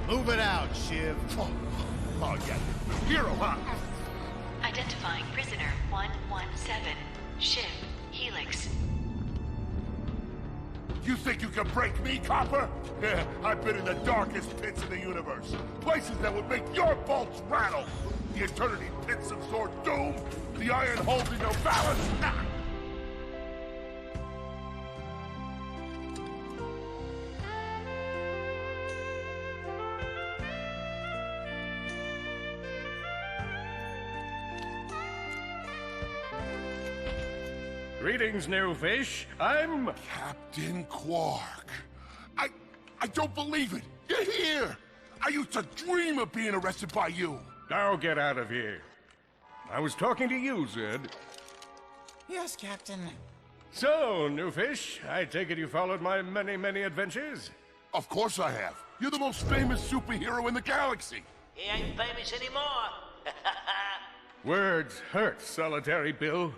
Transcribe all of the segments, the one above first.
Move it out, Shiv. Oh yeah. Hero, huh? Identifying prisoner 117, Shiv, Helix. You think you can break me, copper? Yeah, I've been in the darkest pits of the universe. Places that would make your bolts rattle. The eternity pits of Sword Doom. The iron holding no balance. Nah. Greetings, new fish. I'm... Captain Quark. I don't believe it. You're here. I used to dream of being arrested by you. Now get out of here. I was talking to you, Zed. Yes, Captain. So, new fish, I take it you followed my many, many adventures? Of course I have. You're the most famous superhero in the galaxy. He ain't famous anymore. Words hurt, Solitary Bill.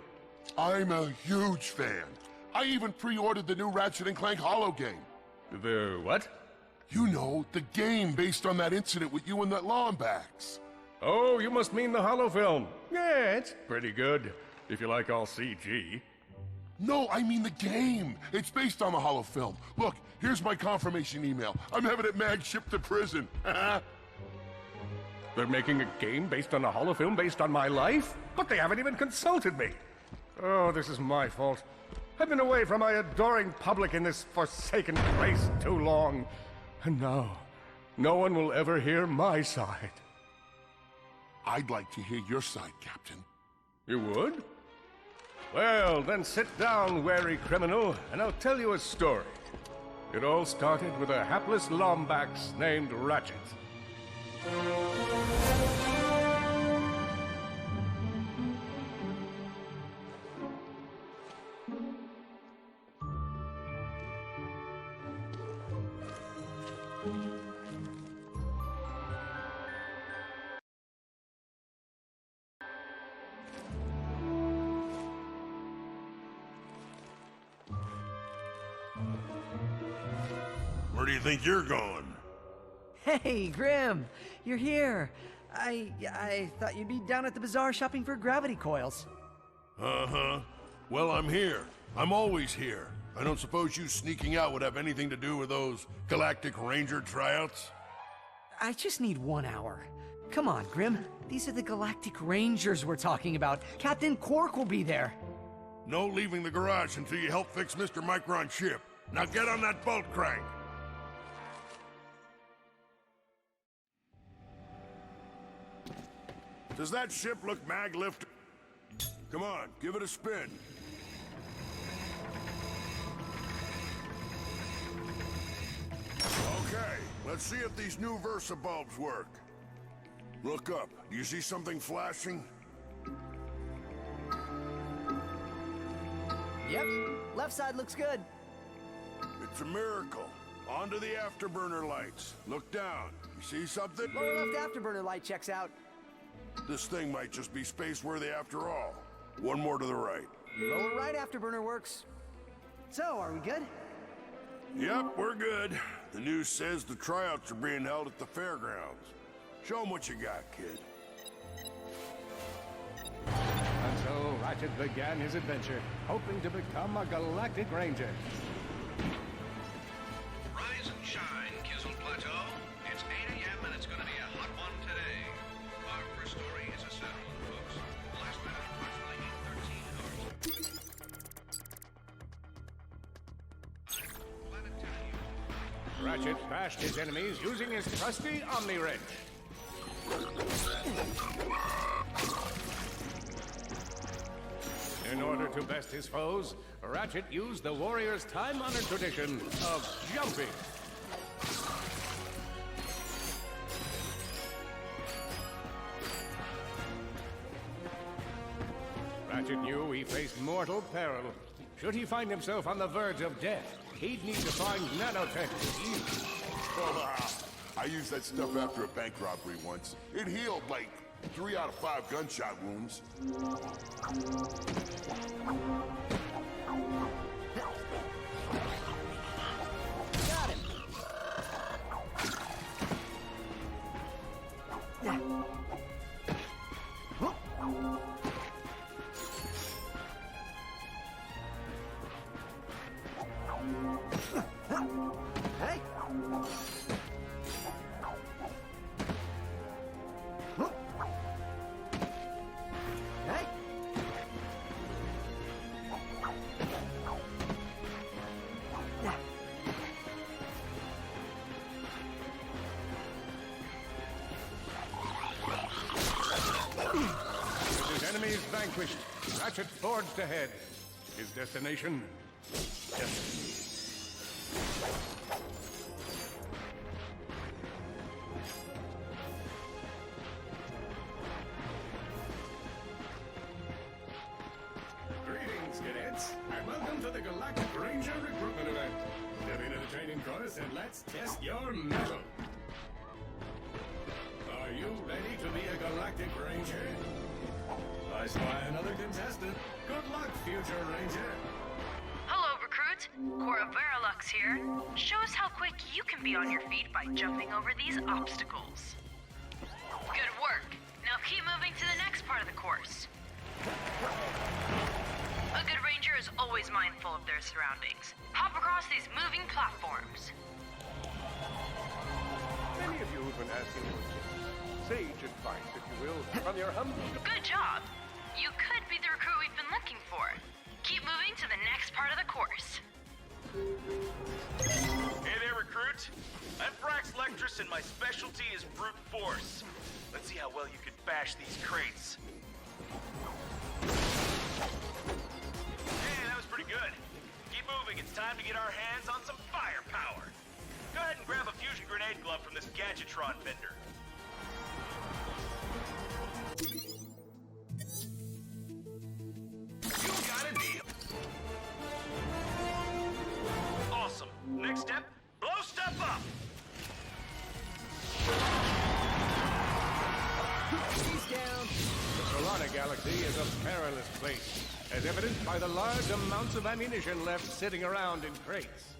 I'm a huge fan. I even pre-ordered the new Ratchet and Clank holo game. The what? You know, the game based on that incident with you and that Lombax. Oh, you must mean the holo film. Yeah, it's pretty good, if you like all CG. No, I mean the game. It's based on the holo film. Look, here's my confirmation email. I'm having it mag shipped to prison. They're making a game based on a holo film based on my life? But they haven't even consulted me. Oh, this is my fault. I've been away from my adoring public in this forsaken place too long. And now, no one will ever hear my side. I'd like to hear your side, Captain. You would? Well, then sit down, wary criminal, and I'll tell you a story. It all started with a hapless Lombax named Ratchet. Where do you think you're going? Hey, Grim! You're here! I thought you'd be down at the bazaar shopping for gravity coils. Uh-huh. Well, I'm here. I'm always here. I don't suppose you sneaking out would have anything to do with those Galactic Ranger tryouts? I just need 1 hour. Come on, Grim. These are the Galactic Rangers we're talking about. Captain Quark will be there. No leaving the garage until you help fix Mr. Micron's ship. Now get on that bolt crank. Does that ship look mag-lift? Come on, give it a spin. Okay, let's see if these new Versa bulbs work. Look up. Do you see something flashing? Yep, left side looks good. It's a miracle. Onto the afterburner lights. Look down. You see something? Lower left afterburner light checks out. This thing might just be space-worthy after all. One more to the right. Lower right afterburner works. So, are we good? Yep, we're good. The news says the tryouts are being held at the fairgrounds. Show them what you got, kid. And so Ratchet began his adventure, hoping to become a Galactic Ranger. Rise and shine, Kizzle Plateau. It's 8 a.m. and it's going to be a hot one today. Our first story is a sad one, folks. Last night at approximately 13 hours. Ratchet bashed his enemies using his trusty Omni Wrench. In order to best his foes, Ratchet used the warrior's time-honored tradition of jumping. Ratchet knew he faced mortal peril. Should he find himself on the verge of death, he'd need to find nanotech to use. I used that stuff after a bank robbery once. It healed like 3 out of 5 gunshot wounds. vanquished, Ratchet forged ahead. His destination, destiny. Greetings, cadets, and welcome to the Galactic Ranger Recruitment Event. Step into the training course and let's test your mettle. Are you ready to be a Galactic Ranger? I spy another contestant. Good luck, future Ranger. Hello, recruit. Cora Veralux here. Show us how quick you can be on your feet by jumping over these obstacles. Good work. Now keep moving to the next part of the course. A good ranger is always mindful of their surroundings. Hop across these moving platforms. Many of you have been asking for sage advice, if you will, from your humble... Good job. You could be the recruit we've been looking for. Keep moving to the next part of the course. Hey there, recruit. I'm Brax Lectress, and my specialty is brute force. Let's see how well you can bash these crates. Hey, that was pretty good. Keep moving. It's time to get our hands on some firepower. Go ahead and grab a fusion grenade glove from this Gadgetron vendor. You got a deal. Awesome. Next step, blow stuff up. He's down. The Solana Galaxy is a perilous place, as evidenced by the large amounts of ammunition left sitting around in crates.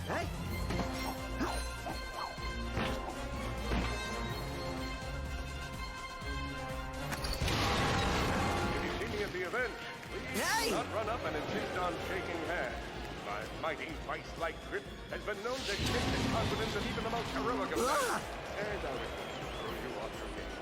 Hey! If you see me at the event, please Hey! do not run up and insist on shaking hands. My mighty vice-like grip has been known to shake the confidence of even the most heroic of men. Ah! And I'll throw you off your game.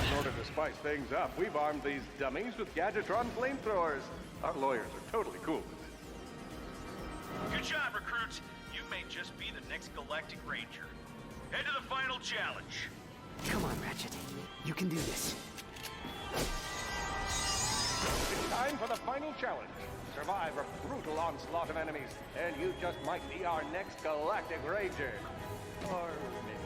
In order to spice things up, we've armed these dummies with Gadgetron flamethrowers. Our lawyers are totally cool with it. Good job, recruits. You may just be the next Galactic Ranger. Head to the final challenge. Come on, Ratchet. You can do this. It's time for the final challenge. Survive a brutal onslaught of enemies, and you just might be our next Galactic Ranger. Or maybe.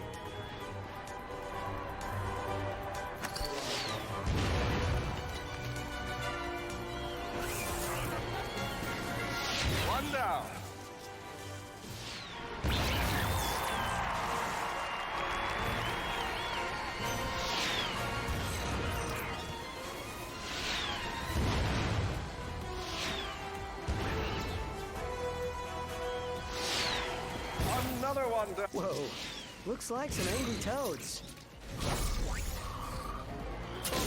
One down. Another one down. Whoa. Looks like some angry toads. Oh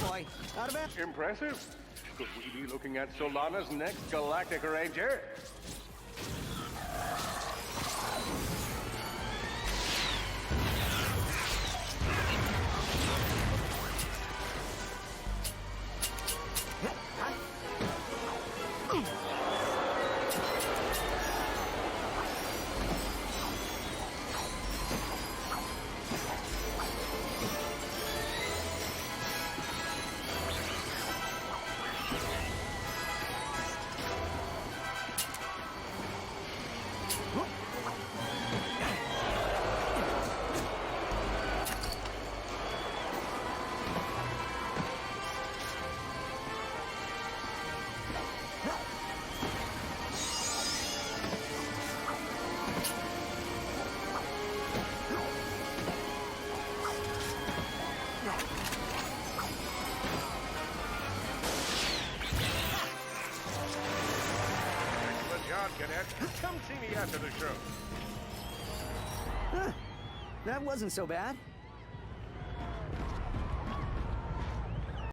boy. Out of it. Impressive. Could we be looking at Solana's next Galactic Ranger? Cadet. Come see me after the show. Huh. That wasn't so bad.